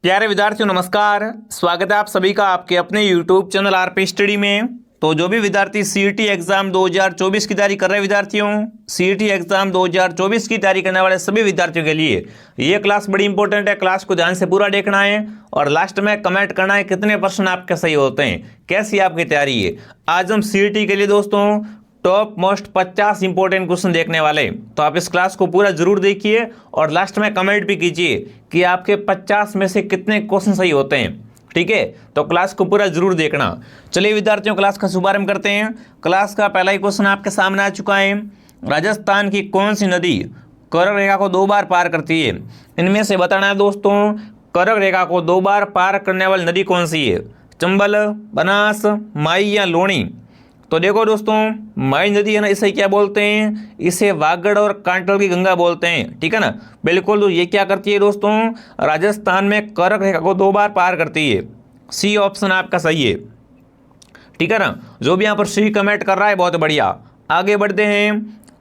प्यारे विद्यार्थियों नमस्कार। स्वागत है आप सभी का आपके अपने YouTube चैनल आरपी स्टडी में। तो जो भी विद्यार्थी सीईटी एग्जाम 2024 की तैयारी कर रहे विद्यार्थियों, सीईटी एग्जाम 2024 की तैयारी करने वाले सभी विद्यार्थियों के लिए ये क्लास बड़ी इंपॉर्टेंट है। क्लास को ध्यान से पूरा देखना है और लास्ट में कमेंट करना है कितने % आपके सही होते हैं, कैसी आपकी तैयारी है। आज हम सीईटी के लिए दोस्तों टॉप मोस्ट 50 इंपॉर्टेंट क्वेश्चन देखने वाले, तो आप इस क्लास को पूरा जरूर देखिए और लास्ट में कमेंट भी कीजिए कि आपके 50 में से कितने क्वेश्चन सही होते हैं। ठीक है, तो क्लास को पूरा जरूर देखना। चलिए विद्यार्थियों, क्लास का शुभारंभ करते हैं। क्लास का पहला ही क्वेश्चन आपके सामने आ चुका है। राजस्थान की कौन सी नदी कर्क रेखा को 2 बार पार करती है? इनमें से बताना है दोस्तों, कर्क रेखा को 2 बार पार करने वाली नदी कौन सी है? चंबल, बनास, माई या लोणी? तो देखो दोस्तों, माई नदी है ना, इसे क्या बोलते हैं? इसे वागड़ और कांटल की गंगा बोलते हैं। ठीक है ना, बिल्कुल। तो ये क्या करती है दोस्तों? राजस्थान में कर्क रेखा को 2 बार पार करती है। सी ऑप्शन आपका सही है। ठीक है ना, जो भी यहाँ पर सी कमेंट कर रहा है बहुत बढ़िया। आगे बढ़ते हैं।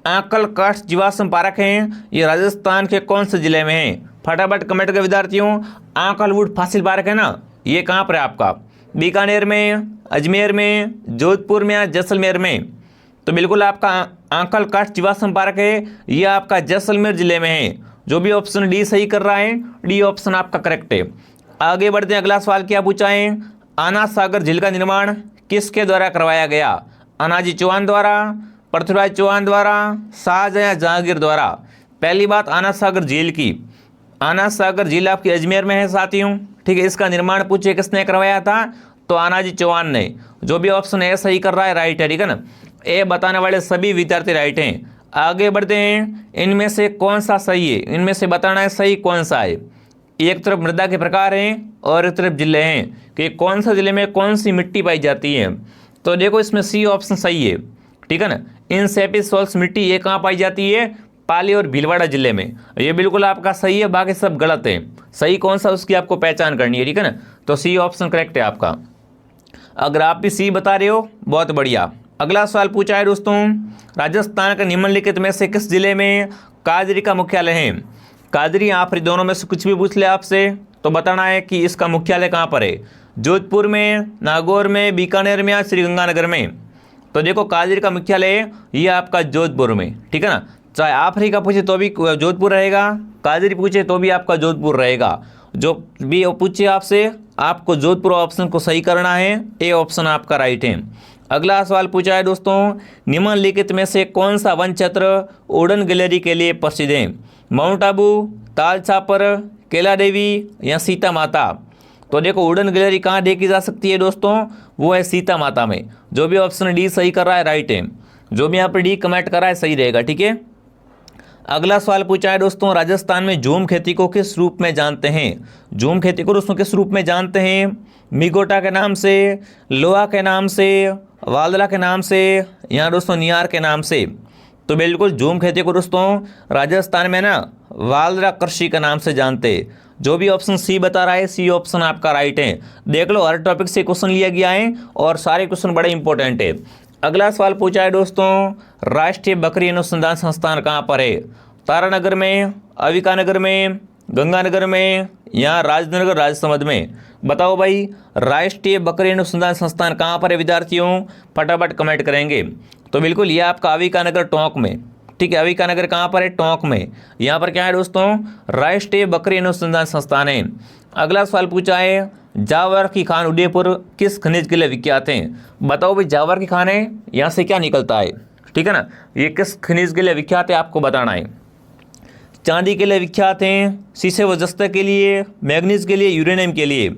आंकल काष्ठ जीवाश्म पार्क है, ये राजस्थान के कौन से जिले में है? फटाफट कमेंट कर विद्यार्थियों। आंकलवुड फॉसिल पार्क है ना, ये कहाँ पर है आपका? बीकानेर में, अजमेर में, जोधपुर में या जैसलमेर में? तो बिल्कुल आपका आंकल काष्ठ जीवाश्म पार्क है, ये आपका जैसलमेर जिले में है। जो भी ऑप्शन डी सही कर रहा है, डी ऑप्शन आपका करेक्ट है। आगे बढ़ते हैं। अगला सवाल क्या पूछा है? आना सागर झील का निर्माण किसके द्वारा करवाया गया? अनाजी चौहान द्वारा, पृथ्वीराज चौहान द्वारा, शाहजहां या जहांगीर द्वारा? पहली बात, आना सागर झील की। आना सागर झील आपकी अजमेर में है साथियों। ठीक है, इसका निर्माण पूछे किसने करवाया था? तो आनाजी चौहान ने। जो भी ऑप्शन ए सही कर रहा है राइट है। ठीक है ना, ए बताने वाले सभी विद्यार्थी राइट हैं। आगे बढ़ते हैं। इनमें से कौन सा सही है? इनमें से बताना है सही कौन सा है। एक तरफ मृदा के प्रकार हैं और एक तरफ जिले हैं कि कौन सा जिले में कौन सी मिट्टी पाई जाती है। तो देखो इसमें सी ऑप्शन सही है। ठीक है ना, इन सेपिस सॉल्स मिट्टी ये कहाँ पाई जाती है? पाली और भीलवाड़ा जिले में। ये बिल्कुल आपका सही है, बाकी सब गलत है। सही कौन सा उसकी आपको पहचान करनी है। ठीक है ना, तो सी ऑप्शन करेक्ट है आपका। अगर आप भी सी बता रहे हो बहुत बढ़िया। अगला सवाल पूछा है दोस्तों, राजस्थान के निम्नलिखित में से किस जिले में काजरी का मुख्यालय है? काजरी या फिर दोनों में से कुछ भी पूछ ले आपसे तो बताना है कि इसका मुख्यालय कहाँ पर है। जोधपुर में, नागौर में, बीकानेर में या श्रीगंगानगर में? तो देखो काजरी का मुख्यालय ये आपका जोधपुर में। ठीक है ना, चाहे आफरी का पूछे तो भी जोधपुर रहेगा, काजरी पूछे तो भी आपका जोधपुर रहेगा। जो भी पूछे आपसे, आपको जोधपुर ऑप्शन को सही करना है। ए ऑप्शन आपका राइट है। अगला सवाल पूछा है दोस्तों, निम्नलिखित में से कौन सा वन क्षेत्र उड़न गैलरी के लिए प्रसिद्ध है? माउंट आबू, ताल छापर, कैला देवी या सीता माता? तो देखो उड़न गैलरी कहाँ देखी जा सकती है दोस्तों? वो है सीता माता में। जो भी ऑप्शन डी सही कर रहा है राइट है। जो भी यहाँ पर डी कमेंट कर रहा है सही रहेगा। ठीक है, अगला सवाल पूछा है दोस्तों, राजस्थान में झूम खेती को किस रूप में जानते हैं? झूम खेती को दोस्तों किस रूप में जानते हैं? मिगोटा के नाम से, लोहा के नाम से, वालदा के नाम से या दोस्तों नियार के नाम से? तो बिल्कुल झूम खेती को दोस्तों राजस्थान में ना वालदा कृषि के नाम से जानते हैं। जो भी ऑप्शन सी बता रहा है, सी ऑप्शन आपका राइट है। देख लो हर टॉपिक से क्वेश्चन लिया गया है और सारे क्वेश्चन बड़े इंपॉर्टेंट है। अगला सवाल पूछा है दोस्तों, राष्ट्रीय बकरी अनुसंधान संस्थान कहाँ पर है? तारानगर में, अविकानगर में, गंगानगर में या राजनगर राजसमंद में? बताओ भाई, राष्ट्रीय बकरी अनुसंधान संस्थान कहाँ पर है विद्यार्थियों? फटाफट कमेंट करेंगे। तो बिल्कुल ये आपका अविकानगर टोंक में। ठीक है, अविकानगर कहाँ पर है? टोंक में। यहाँ पर क्या है दोस्तों? राष्ट्रीय बकरी अनुसंधान संस्थान है। अगला सवाल पूछा है, जावर की खान उदयपुर किस खनिज के लिए विख्यात हैं? बताओ भाई, जावर की खान है, यहाँ से क्या निकलता है? ठीक है ना, ये किस खनिज के लिए विख्यात है आपको बताना है। चांदी के लिए विख्यात हैं, शीशे व जस्ते के लिए, मैग्नीज के लिए, यूरेनियम के लिए?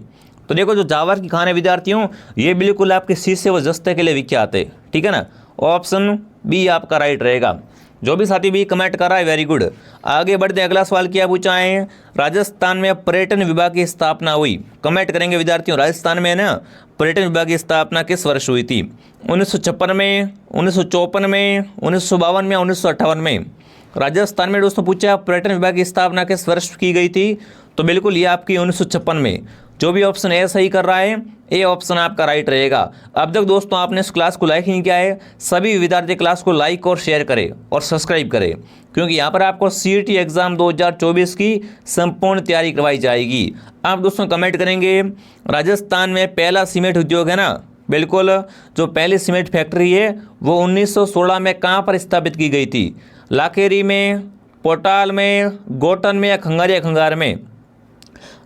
तो देखो जो जावर की खान है विद्यार्थियों, ये बिल्कुल आपके शीशे व जस्ते के लिए विख्यात है। ठीक है ना, ऑप्शन बी आपका राइट रहेगा। जो भी साथी भी कमेंट कर रहा है वेरी गुड। आगे बढ़ते हैं। अगला सवाल क्या पूछा है, राजस्थान में पर्यटन विभाग की स्थापना हुई? कमेंट करेंगे विद्यार्थियों, राजस्थान में ना पर्यटन विभाग की स्थापना किस वर्ष हुई थी? 1956 में, 1954 में, 1952 में, 1958 में? राजस्थान में दोस्तों पूछा पर्यटन विभाग की स्थापना किस वर्ष की गई थी? तो बिल्कुल ये आपकी 1956 में। जो भी ऑप्शन ए सही कर रहा है ए ऑप्शन आपका राइट रहेगा। अब तक दोस्तों आपने इस क्लास को लाइक नहीं किया है, सभी विद्यार्थी क्लास को लाइक और शेयर करें और सब्सक्राइब करें, क्योंकि यहाँ पर आपको सीईटी एग्जाम 2024 की संपूर्ण तैयारी करवाई जाएगी। आप दोस्तों कमेंट करेंगे राजस्थान में पहला सीमेंट उद्योग है ना, बिल्कुल, जो पहली सीमेंट फैक्ट्री है वो 1916 में कहाँ पर स्थापित की गई थी? लाखेरी में, पोटाल में, गोटन में या खंगारिया खंगार में?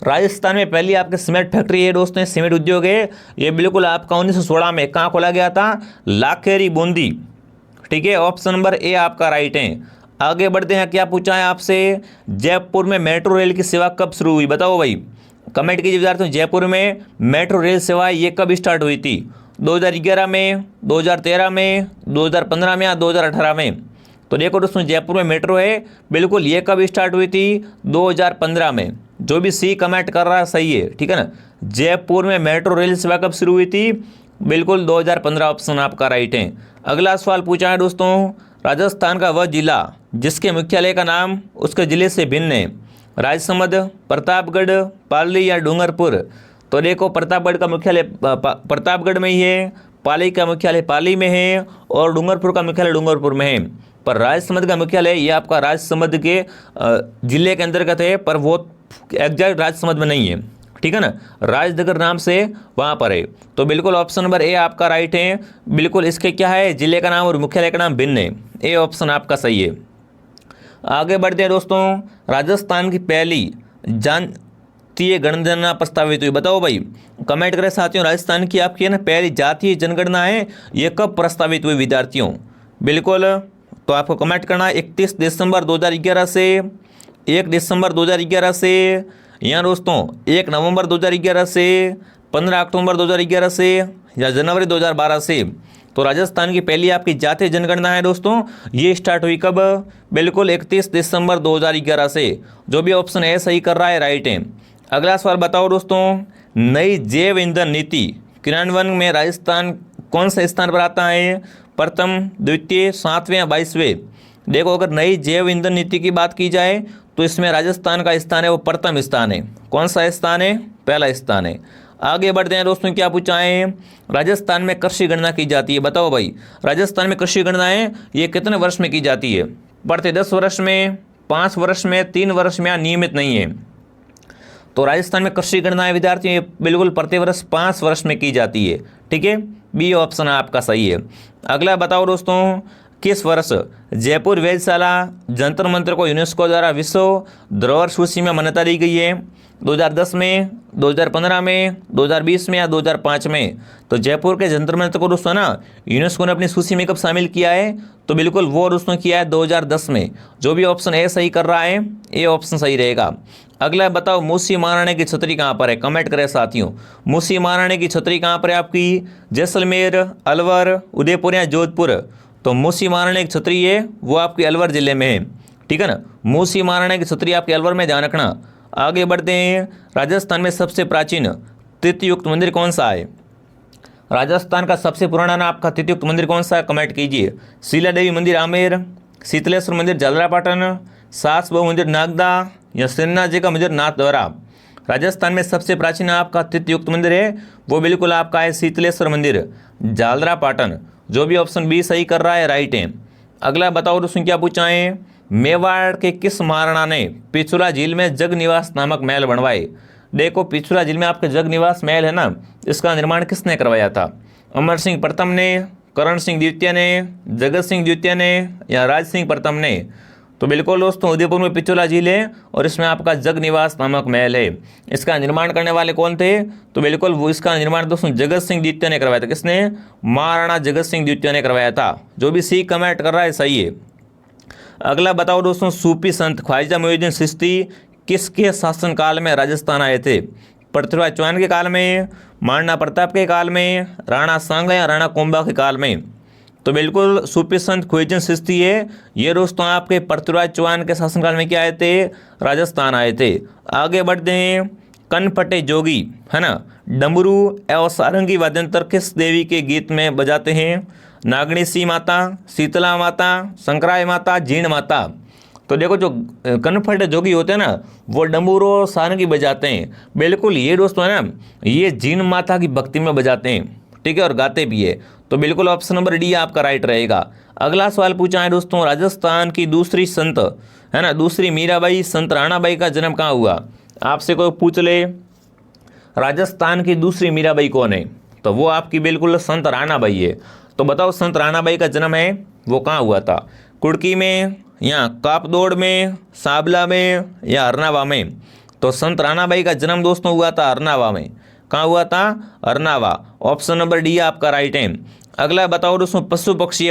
राजस्थान में पहली आपकी सीमेंट फैक्ट्री है दोस्तों, सीमेंट उद्योग है ये बिल्कुल आपका 1916 में कहाँ खोला गया था? लाखेरी, बूंदी। ठीक है, ऑप्शन नंबर ए आपका राइट है। आगे बढ़ते हैं, क्या पूछा है आपसे? जयपुर में मेट्रो रेल की सेवा कब शुरू हुई? बताओ भाई, कमेंट कीजिए विद्यार्थियों। जयपुर में मेट्रो रेल सेवा ये कब स्टार्ट हुई थी? 2011 में, 2013 में, 2015 में या 2018 में? तो देखो दोस्तों, जयपुर में मेट्रो है बिल्कुल, ये कब स्टार्ट हुई थी? 2015 में। जो भी सी कमेंट कर रहा है सही है, ठीक है ना। जयपुर में मेट्रो रेल सेवा कब शुरू हुई थी? बिल्कुल 2015 ऑप्शन आपका राइट है। अगला सवाल पूछा है दोस्तों, राजस्थान का वह जिला जिसके मुख्यालय का नाम उसके जिले से भिन्न है? राजसमंद, प्रतापगढ़, पाली या डूंगरपुर? तो देखो, प्रतापगढ़ का मुख्यालय प्रतापगढ़ में ही है, पाली का मुख्यालय पाली में है और डूंगरपुर का मुख्यालय डूंगरपुर में है। पर राजसमंद का मुख्यालय ये आपका राजसमंद के जिले के अंतर्गत है, पर वो एग्जैक्ट राजसमंद में नहीं है, ठीक है ना, राजनगर नाम से वहाँ पर है। तो बिल्कुल ऑप्शन नंबर ए आपका राइट है। बिल्कुल इसके क्या है, जिले का नाम और मुख्यालय का नाम भिन्न है, ए ऑप्शन आपका सही है। आगे बढ़ते हैं दोस्तों, राजस्थान की पहली जातीय जनगणना प्रस्तावित हुई? बताओ भाई, कमेंट करें साथियों। राजस्थान की आपकी है ना पहली जातीय जनगणना है, ये कब प्रस्तावित हुई विद्यार्थियों? बिल्कुल, तो आपको कमेंट करना 31 दिसंबर 2011 से, 1 दिसंबर 2011 से, या दोस्तों 1 नवंबर 2011 से, 15 अक्टूबर 2011 से या जनवरी 2012 से? तो राजस्थान की पहली आपकी जातीय जनगणना है दोस्तों, ये स्टार्ट हुई कब? बिल्कुल 31 दिसंबर 2011 से। जो भी ऑप्शन ए सही कर रहा है राइट है। अगला सवाल बताओ दोस्तों, नई जैव ईंधन नीति क्रियान्वयन में राजस्थान कौन से स्थान पर आता है? प्रथम, द्वितीय, 7वें या 22वें? देखो, अगर नई जैव ईंधन नीति की बात की जाए तो इसमें राजस्थान का स्थान है वो प्रथम स्थान है। कौन सा स्थान है? पहला स्थान है। आगे बढ़ते हैं दोस्तों, क्या पूछा है? राजस्थान में कृषि गणना की जाती है? बताओ भाई, राजस्थान में कृषि गणनाएं ये कितने वर्ष में की जाती है? प्रति 10 वर्ष में, 5 वर्ष में, 3 वर्ष में या नियमित नहीं है? तो राजस्थान में कृषि गणनाएं विद्यार्थी ये बिल्कुल प्रतिवर्ष 5 वर्ष में की जाती है, ठीक है, बी ऑप्शन आपका सही है। अगला बताओ दोस्तों, किस वर्ष जयपुर वेधशाला जंतर मंत्र को यूनेस्को द्वारा विश्व धरोहर सूची में मान्यता दी गई है? 2010 में, 2015 में, 2020 में या 2005 में? तो जयपुर के जंतर मंत्र को दोस्तों ना यूनेस्को ने अपनी सूची में कब शामिल किया है? तो बिल्कुल वो दोस्तों किया है 2010 में। जो भी ऑप्शन ए सही कर रहा है ए ऑप्शन सही रहेगा। अगला बताओ, मूसी महाराणी की छतरी कहाँ पर है? कमेंट करें साथियों, मूसी महाराणी की छतरी कहाँ पर है आपकी? जैसलमेर, अलवर, उदयपुर या जोधपुर? तो मूसी महाराणी की छतरी है वो आपकी अलवर जिले में है, ठीक है ना। मूसी महाराणी की छतरी आपके अलवर में, ध्यान रखना। आगे बढ़ते हैं, राजस्थान में सबसे प्राचीन तिथयुक्त मंदिर कौन सा है? राजस्थान का सबसे पुराना ना आपका तिथयुक्त मंदिर कौन सा है? कमेंट कीजिए। शीला देवी मंदिर आमेर, शीतलेश्वर मंदिर झालरापाटन, सास बहू मंदिर नागदा या श्रीनाथ जी का मंदिर नाथद्वारा? राजस्थान में सबसे प्राचीन आपका तिथयुक्त मंदिर है वो बिल्कुल आपका है शीतलेश्वर मंदिर, झालरापाटन। जो भी ऑप्शन बी सही कर रहा है राइट है। अगला बताओ दोस्तों, क्या पूछा है? मेवाड़ के किस महाराणा ने पिछुला झील में जगनिवास नामक महल बनवाए? देखो, पिछुला झील में आपके जगनिवास महल है ना, इसका निर्माण किसने करवाया था? अमर सिंह प्रथम ने, करण सिंह द्वितीय ने, जगत सिंह द्वितीय ने या राज सिंह प्रथम ने? तो बिल्कुल दोस्तों, उदयपुर में पिछुला झील है और इसमें आपका जगनिवास नामक महल है। इसका निर्माण करने वाले कौन थे? तो बिल्कुल वो इसका निर्माण दोस्तों जगत सिंह द्वितीय ने करवाया था। किसने? महाराणा जगत सिंह द्वितीय ने करवाया था। जो भी सी कमेंट कर रहा है सही है। अगला बताओ दोस्तों, सूफी संत ख्वाजा मोइनुद्दीन चिश्ती किसके शासनकाल में राजस्थान आए थे? पृथ्वीराज चौहान के काल में, महाराणा प्रताप के काल में, राणा सांगा या राणा कुंभा के काल में? तो बिल्कुल सूफी संत ख्वाजा चिश्ती है ये दोस्तों आपके पृथ्वीराज चौहान के शासनकाल में क्या आए थे? राजस्थान आए थे। आगे बढ़ते हैं, कनपटे जोगी है ना डमरू एवं सारंगी वाद्यंत्र किस देवी के गीत में बजाते हैं? नागणेशी माता, शीतला माता, शंकराय माता, जीण माता? तो देखो जो कनफट जोगी होते हैं ना वो डमरू सारंगी बजाते हैं। बिल्कुल ये दोस्तों है ना, ये जीन माता की भक्ति में बजाते हैं, ठीक है, और गाते भी है। तो बिल्कुल ऑप्शन नंबर डी आपका राइट रहेगा। अगला सवाल पूछा है दोस्तों, राजस्थान की दूसरी संत है ना, दूसरी मीराबाई संत राणाबाई का जन्म कहाँ हुआ? आपसे कोई पूछ ले राजस्थान की दूसरी मीराबाई कौन है, तो वो आपकी बिल्कुल संत राणाबाई है। तो बताओ संत राणाबाई का जन्म है वो कहाँ हुआ था? कुड़की में या कापदोड़ में, साबला में या अरनावा में? तो संत राणाबाई का जन्म दोस्तों हुआ था अरनावा में। कहाँ हुआ था? अरनावा। ऑप्शन नंबर डी आपका राइट है। अगला बताओ दोस्तों, पशु पक्षी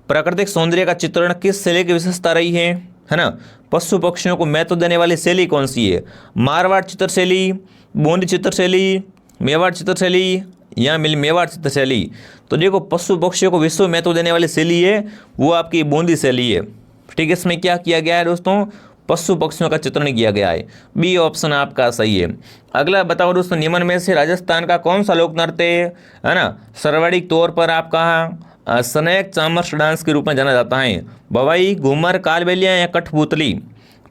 प्राकृतिक सौंदर्य का चित्रण किस शैली की विशेषता रही है ना? पशु पक्षियों को महत्व देने वाली शैली कौन सी है? मारवाड़ चित्रशैली, बूंदी चित्रशैली, मेवाड़ चित्रशैली या मेवाड़ चित्रशैली? तो देखो पशु पक्षियों को विश्व महत्व देने वाली शैली है वो आपकी बूंदी शैली है, ठीक है। इसमें क्या किया गया है दोस्तों? पशु पक्षियों का चित्रण किया गया है। बी ऑप्शन आपका सही है। अगला बताओ दोस्तों, निम्न में से राजस्थान का कौन सा लोक नृत्य है ना सर्वाधिक तौर पर आपका स्नैक चामर्स डांस के रूप में जाना जाता है? भवाई, घूमर, कालबेलिया या कठपुतली?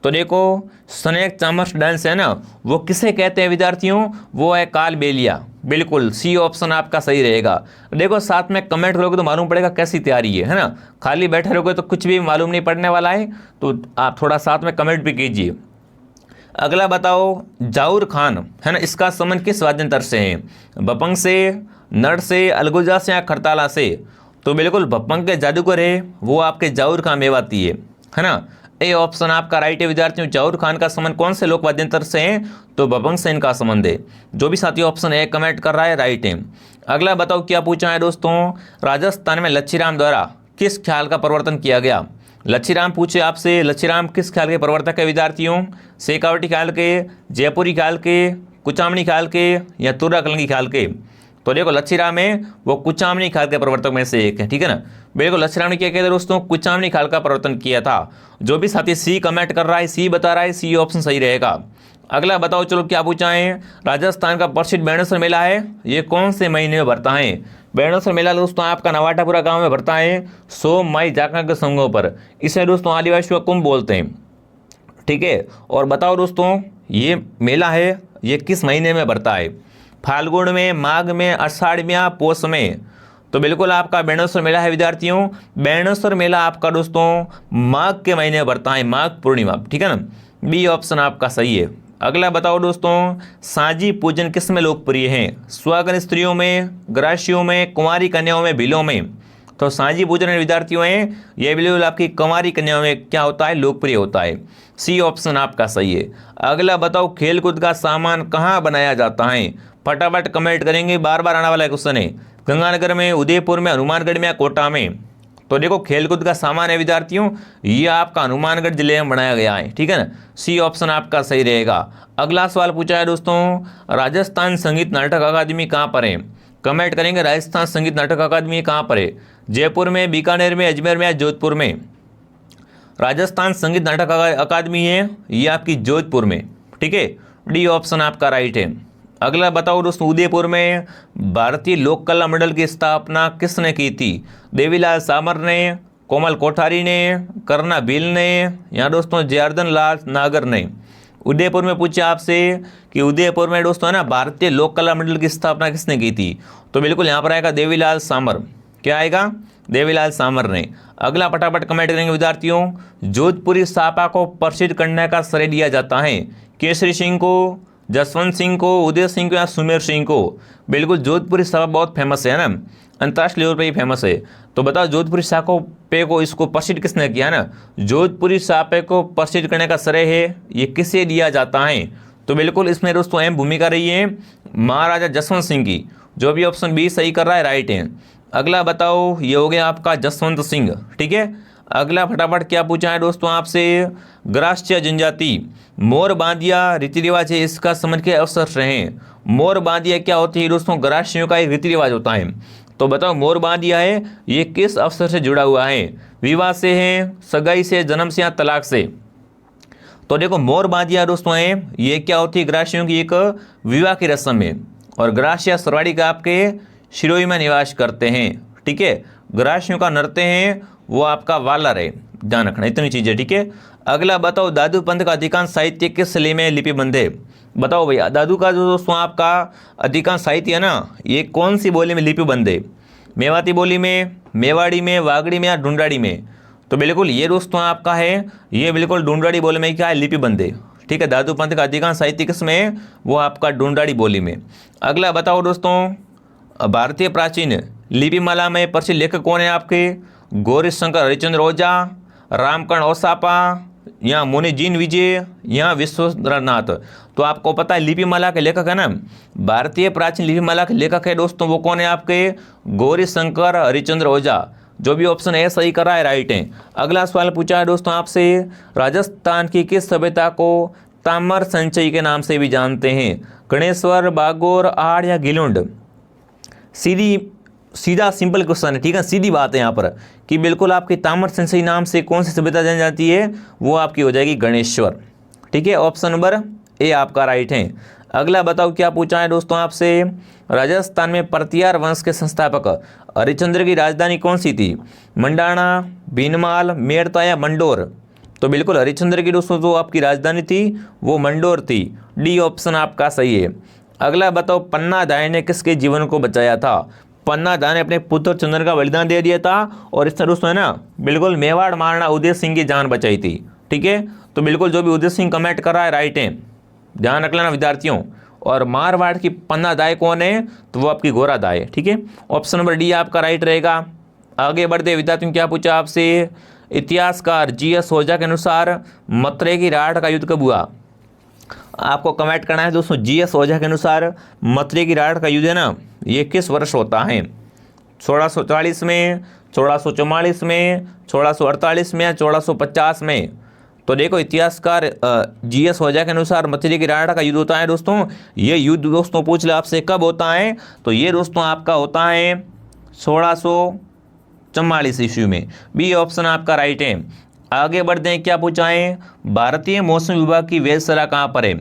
तो देखो स्नैक चामर्स डांस है ना वो किसे कहते हैं विद्यार्थियों? वो है कालबेलिया। बिल्कुल सी ऑप्शन आपका सही रहेगा। देखो साथ में कमेंट करोगे तो मालूम पड़ेगा कैसी तैयारी है ना। खाली बैठे रहोगे तो कुछ भी मालूम नहीं पड़ने वाला है, तो आप थोड़ा साथ में कमेंट भी कीजिए। अगला बताओ, जाऊर खान है ना, इसका संबंध किस वाद्यंत्र से है? भपंग से, नट से, अलगुजा से या खरताला से? तो बिल्कुल भपंग के जादूगर है वो आपके जाऊर खान मेवाती है ना। ए ऑप्शन आपका राइट है विद्यार्थियों। जाऊर खान का संबंध कौन से लोक वाद्यंत्र से है? तो भपंग से इनका संबंध है। जो भी साथी ऑप्शन ए कमेंट कर रहा है राइट है। अगला बताओ क्या पूछा है दोस्तों, राजस्थान में लच्छीराम द्वारा किस ख्याल का प्रवर्तन किया गया? लच्छीराम पूछे आपसे, लच्छीराम किस ख्याल के प्रवर्तक है विद्यार्थियों? शेखावटी ख्याल के, जयपुरी ख्याल के, कुचामनी ख्याल के या तुर्रा कलंगी ख्याल के? तो देखो लच्छीराम है वो कुचामनी ख्याल के प्रवर्तक में से एक है, ठीक है ना। बिल्कुल लच्छीराम ने क्या किया था दोस्तों? कुचामनी ख्याल का प्रवर्तन किया था। जो भी साथी सी कमेंट कर रहा है, सी बता रहा है, सी ऑप्शन सही रहेगा। अगला बताओ चलो क्या पूछा है, राजस्थान का प्रसिद्ध बेणेश्वर मेला है ये कौन से महीने में भरता है? बेणेश्वर मेला दोस्तों आपका नवाटापुरा गांव में भरता है सोम, मई, जाखा के संगों पर। इसे दोस्तों आदिवासी कुंभ बोलते हैं, ठीक है। और बताओ दोस्तों ये मेला है ये किस महीने में भरता है? फाल्गुन में, माघ में, आषाढ़ में या पौष में? तो बिल्कुल आपका बेणेश्वर मेला है विद्यार्थियों, बेणेश्वर मेला आपका दोस्तों माघ के महीने में भरता है, माघ पूर्णिमा, ठीक है ना। बी ऑप्शन आपका सही है। अगला बताओ दोस्तों, साजी पूजन किस में लोकप्रिय है? सुहागन स्त्रियों में, ग्रासियों में, कुंवारी कन्याओं में, भीलों में? तो साजी पूजन विद्यार्थियों हैं ये बिल्कुल आपकी कुंवारी कन्याओं में क्या होता है? लोकप्रिय होता है। सी ऑप्शन आपका सही है। अगला बताओ, खेलकूद का सामान कहाँ बनाया जाता है? फटाफट कमेंट करेंगे, बार बार आने वाला क्वेश्चन है। गंगानगर में, उदयपुर में, हनुमानगढ़ में या कोटा में? तो देखो खेलकूद का सामान है विद्यार्थियों ये आपका हनुमानगढ़ जिले में बनाया गया है, ठीक है ना। सी ऑप्शन आपका सही रहेगा। अगला सवाल पूछा है दोस्तों, राजस्थान संगीत नाटक अकादमी कहाँ पर है? कमेंट करेंगे राजस्थान संगीत नाटक अकादमी कहाँ पर है? जयपुर में, बीकानेर में, अजमेर में या जोधपुर में? राजस्थान संगीत नाटक अकादमी है ये आपकी जोधपुर में, ठीक है। डी ऑप्शन आपका राइट है। अगला बताओ दोस्तों, उदयपुर में भारतीय लोक कला मंडल की स्थापना किसने की थी? देवीलाल सामर ने, कोमल कोठारी ने, करना भील ने या दोस्तों जयार्दन लाल नागर ने? उदयपुर में पूछा आपसे कि उदयपुर में दोस्तों है ना भारतीय लोक कला मंडल की स्थापना किसने की थी? तो बिल्कुल यहाँ पर आएगा देवीलाल सामर। क्या आएगा? देवीलाल सामर ने। अगला फटाफट कमेंट करेंगे विद्यार्थियों, जोधपुरी सापा को प्रसिद्ध करने का श्रेय दिया जाता है केसरी सिंह को, जसवंत सिंह को, उदय सिंह को या सुमेर सिंह को? बिल्कुल जोधपुरी सापा बहुत फेमस है ना, अंतर्राष्ट्रीय लेवल पर ही फेमस है। तो बताओ जोधपुरी सापे को इसको प्रसिद्ध किसने किया ना? जोधपुरी सापे को प्रसिद्ध करने का श्रेय है ये किसे दिया जाता है? तो बिल्कुल इसमें दोस्तों अहम भूमिका रही है महाराजा जसवंत सिंह की। जो भी ऑप्शन बी सही कर रहा है राइट है। अगला बताओ ये हो गया आपका जसवंत सिंह, ठीक है। अगला फटाफट क्या पूछा है दोस्तों आपसे, ग्रास्य जनजाति मोर बांधिया रीति रिवाज है इसका संबंध के अवसर से हैं? मोर बांधिया क्या होती है दोस्तों? ग्रासियों का एक रीति रिवाज होता है। तो बताओ मोर बांधिया है ये किस अवसर से जुड़ा हुआ है? विवाह से है, सगाई से, जन्म से या तलाक से? तो देखो मोर बांधिया दोस्तों है ये क्या होती है? ग्रासियों की एक विवाह की रस्म है और ग्रासिया सरवाड़ी आपके शिरोई में निवास करते हैं, ठीक है। ग्रासियों का नृत्य है वो आपका वालर है, ध्यान रखना इतनी चीज़ें, ठीक है। अगला बताओ दादू पंथ का अधिकांश साहित्य किस शैली में लिपिबद्ध है। बताओ भैया दादू का जो दोस्तों आपका अधिकांश साहित्य है ना, ये कौन सी बोली में लिपिबद्ध है। मेवाती बोली में, मेवाड़ी में, वागड़ी में या ढूंढाड़ी में। तो बिल्कुल ये दोस्तों आपका है, ये बिल्कुल ढूंढाड़ी बोली में क्या है, लिपिबद्ध है। ठीक है, दादू पंथ का अधिकांश साहित्य किस में है, वो आपका ढूंढाड़ी बोली में। अगला बताओ दोस्तों भारतीय प्राचीन लिपिमाला में प्रसिद्ध लेखक कौन है आपके। गौरी शंकर हरिश्चंद्र ओझा, रामकर्ण ओसापा या मुनिजीन विजय या विश्वनाथ। तो आपको पता है लिपिमाला के लेखक है ना, भारतीय प्राचीन लिपिमाला के लेखक है दोस्तों, वो कौन है आपके, गौरी शंकर हरिश्चंद्र ओझा। जो भी ऑप्शन है सही कर रहा है, राइट है। अगला सवाल पूछा है दोस्तों आपसे, राजस्थान की किस सभ्यता को ताम्र संचयी के नाम से भी जानते हैं। गणेश्वर, बागोर, आड़ या गिलुंड। सीधा सिंपल क्वेश्चन है, ठीक है, सीधी बात है यहाँ पर कि बिल्कुल आपकी ताम्र संचयी नाम से कौन सी सभ्यता जानी जाती है, वो आपकी हो जाएगी गणेश्वर। ठीक है, ऑप्शन नंबर ए आपका राइट है। अगला बताओ क्या पूछा है दोस्तों आपसे, राजस्थान में परतियार वंश के संस्थापक हरिश्चंद्र की राजधानी कौन सी थी। मंडाणा, भीनमाल, मेड़ता या मंडोर। तो बिल्कुल हरिश्चंद्र की दोस्तों जो आपकी राजधानी थी वो मंडोर थी। डी ऑप्शन आपका सही है। अगला बताओ पन्ना दाई ने किसके जीवन को बचाया था। पन्ना दाई ने अपने पुत्र चंद्र का बलिदान दे दिया था और इस तरह दोस्तों है ना, बिल्कुल मेवाड़ महाराणा उदय सिंह की जान बचाई थी। ठीक है, तो बिल्कुल जो भी उदय सिंह कमेंट कर रहा है राइट है, ध्यान रख लेना विद्यार्थियों। और मारवाड़ की पन्ना दाई कौन है, तो वो आपकी गोरा दाई है। ठीक है, ऑप्शन नंबर डी आपका राइट रहेगा। आगे बढ़ते विद्यार्थियों क्या पूछा आपसे, इतिहासकार GS ओझा के अनुसार मथुरा की राठ का युद्ध कब हुआ। आपको कमेंट करना है दोस्तों, GS ओझा के अनुसार मथुरा की राठ का युद्ध है ना, ये किस वर्ष होता है। 1640 में, 1644 में, 1648 में या 1650 में। तो देखो इतिहासकार GS ओझा के अनुसार मथुरा की राठ का युद्ध होता है दोस्तों, ये युद्ध दोस्तों पूछ ले आपसे कब होता है, तो ये दोस्तों आपका होता है 1644 ईस्वी में। बी ऑप्शन आपका राइट है। आगे बढ़ते हैं क्या पूछा है, भारतीय मौसम विभाग की वेधशाला कहाँ पर है।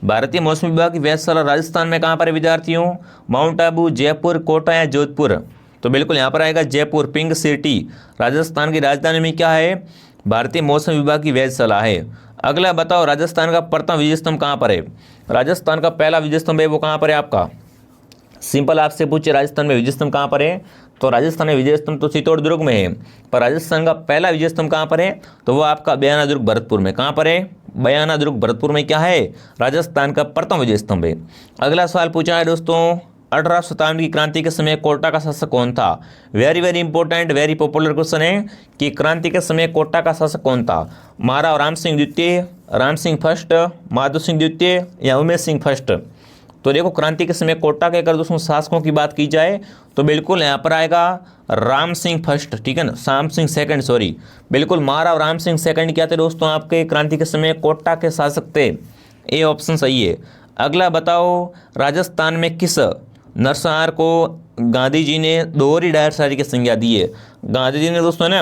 भारतीय मौसम विभाग की वेधशाला राजस्थान में कहाँ पर है विद्यार्थियों, माउंट आबू, जयपुर, कोटा या जोधपुर। तो बिल्कुल यहाँ पर आएगा जयपुर, पिंक सिटी। राजस्थान की राजधानी में क्या है, भारतीय मौसम विभाग की वेधशाला है। अगला बताओ राजस्थान का प्रथम विजय स्तंभ कहाँ पर है। राजस्थान का पहला विजय स्तंभ है वो कहाँ पर है आपका। सिंपल आपसे पूछे राजस्थान में विजय स्तंभ कहाँ पर है, तो राजस्थान में विजय स्तंभ तो चित्तौड़ दुर्ग में है, पर राजस्थान का पहला विजय स्तंभ कहाँ पर है, तो वो आपका बयाना दुर्ग भरतपुर में। कहाँ पर है, बयाना दुर्ग भरतपुर में क्या है, राजस्थान का प्रथम विजय स्तंभ है। अगला सवाल पूछा है दोस्तों, 18वीं शताब्दी की क्रांति के समय कोटा का शासक कौन था। Very very important, very popular question है कि क्रांति के समय कोटा का शासक कौन था। महाराव राम सिंह द्वितीय, राम सिंह फर्स्ट, माधो सिंह द्वितीय या उमेश सिंह फर्स्ट। तो देखो क्रांति के समय कोटा के अगर दोस्तों शासकों की बात की जाए तो बिल्कुल यहाँ पर आएगा राम सिंह फर्स्ट। ठीक है ना, राम सिंह सेकंड, सॉरी, बिल्कुल महाराव राम सिंह सेकंड क्या थे दोस्तों, आपके क्रांति के समय कोटा के शासक थे। ए ऑप्शन सही है। अगला बताओ राजस्थान में किस नरसंहार को गांधी जी ने दोहरी डायरशाही की संज्ञा दी है। गांधी जी ने दोस्तों ना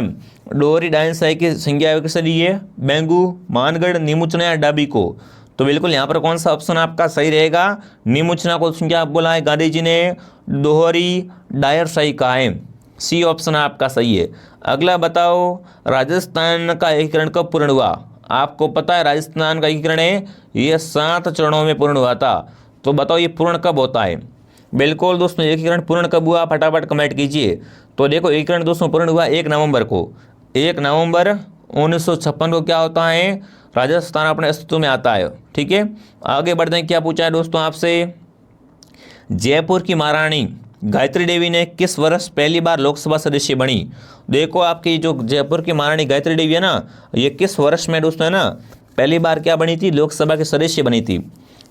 दोहरी डायरशाही की संज्ञा किसे दी है, बेंगू, मानगढ़, नीमुचना या डाबी को। तो बिल्कुल यहाँ पर कौन सा ऑप्शन आपका सही रहेगा, नीमुचना को क्या बोला है गांधी जी ने, दोहरी डायरशाही कहा है। सी ऑप्शन आपका सही है। अगला बताओ राजस्थान का एकीकरण कब पूर्ण हुआ। आपको पता है राजस्थान का एकीकरण है ये 7 चरणों में पूर्ण हुआ था। तो बताओ ये पूर्ण कब होता है। बिल्कुल दोस्तों एकीकरण पूर्ण कब हुआ, फटाफट कमेंट कीजिए। तो देखो एकीकरण दोस्तों पूर्ण हुआ 1 नवंबर को। 1 नवंबर 1956 को क्या होता है, राजस्थान अपने अस्तित्व में आता है। ठीक है, आगे बढ़ते हैं क्या पूछा है दोस्तों आपसे, जयपुर की महारानी गायत्री देवी ने किस वर्ष पहली बार लोकसभा सदस्य बनी। देखो आपकी जो जयपुर की महारानी गायत्री देवी है ना, ये किस वर्ष में दोस्तों है ना पहली बार क्या बनी थी, लोकसभा के सदस्य बनी थी।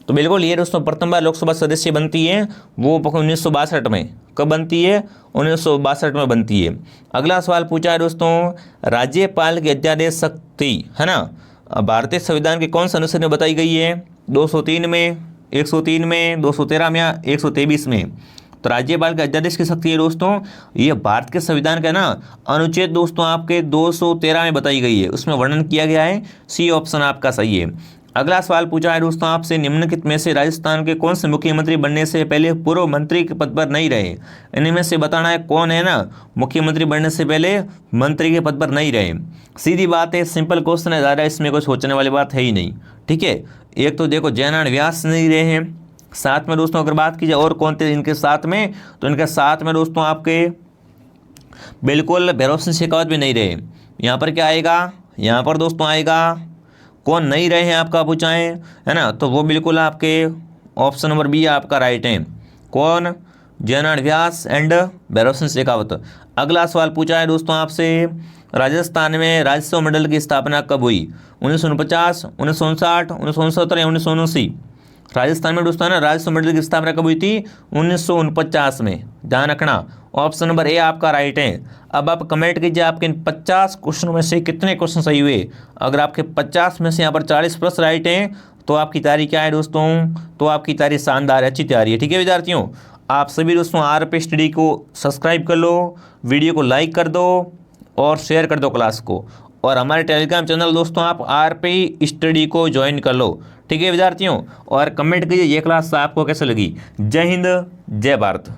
तो बिल्कुल ये दोस्तों प्रथम बार लोकसभा सदस्य बनती है वो 1962 में। कब बनती है, 1962 में बनती है। अगला सवाल पूछा है दोस्तों, राज्यपाल की अध्यादेश शक्ति है ना भारतीय संविधान के कौन सा अनुच्छेद में बताई गई है, 203 में, 103 में, 213 में या 123 में। तो राज्यपाल के अध्यादेश की शक्ति है दोस्तों ये भारत के संविधान का ना अनुच्छेद दोस्तों आपके 213 में बताई गई है, उसमें वर्णन किया गया है। सी ऑप्शन आपका सही है। अगला सवाल पूछा है दोस्तों आपसे, निम्नलिखित में से राजस्थान के कौन से मुख्यमंत्री बनने से पहले पूर्व मंत्री के पद पर नहीं रहे। इनमें से बताना है कौन है ना मुख्यमंत्री बनने से पहले मंत्री के पद पर नहीं रहे। सीधी बात है, सिंपल क्वेश्चन है, ज़्यादा इसमें कोई सोचने वाली बात है ही नहीं। ठीक है, एक तो देखो जयनारायण व्यास नहीं रहे हैं, साथ में दोस्तों अगर बात की जाए और कौन थे इनके साथ में, तो इनके साथ में दोस्तों आपके बिल्कुल भैरव सिंह शेखावत भी नहीं रहे। यहाँ पर क्या आएगा, यहाँ पर दोस्तों आएगा कौन नहीं रहे हैं आपका पूछाएं, है ना, तो वो बिल्कुल आपके ऑप्शन नंबर बी आपका राइट है। कौन, जयनारायण व्यास एंड भैरव सिंह शेखावत। अगला सवाल पूछा है दोस्तों आपसे, राजस्थान में राजस्व मंडल की स्थापना कब हुई। 1949, 1959, 1969 या 1979। राजस्थान में दोस्तों ना राजस्व मंडल की स्थापना कब हुई थी, 1949 में, ध्यान रखना। ऑप्शन नंबर ए आपका राइट है। अब आप कमेंट कीजिए आपके इन 50 क्वेश्चनों में से कितने क्वेश्चन सही हुए। अगर आपके 50 में से यहाँ पर 40 प्लस राइट हैं तो आपकी तैयारी क्या है दोस्तों, तो आपकी तैयारी शानदार अच्छी तैयारी है। ठीक है विद्यार्थियों, आप सभी दोस्तों RP स्टडी को सब्सक्राइब कर लो, वीडियो को लाइक कर दो और शेयर कर दो क्लास को, और हमारे टेलीग्राम चैनल दोस्तों आप RP स्टडी को ज्वाइन कर लो। ठीक है विद्यार्थियों, और कमेंट कीजिए ये क्लास आपको कैसे लगी। जय हिंद, जय भारत।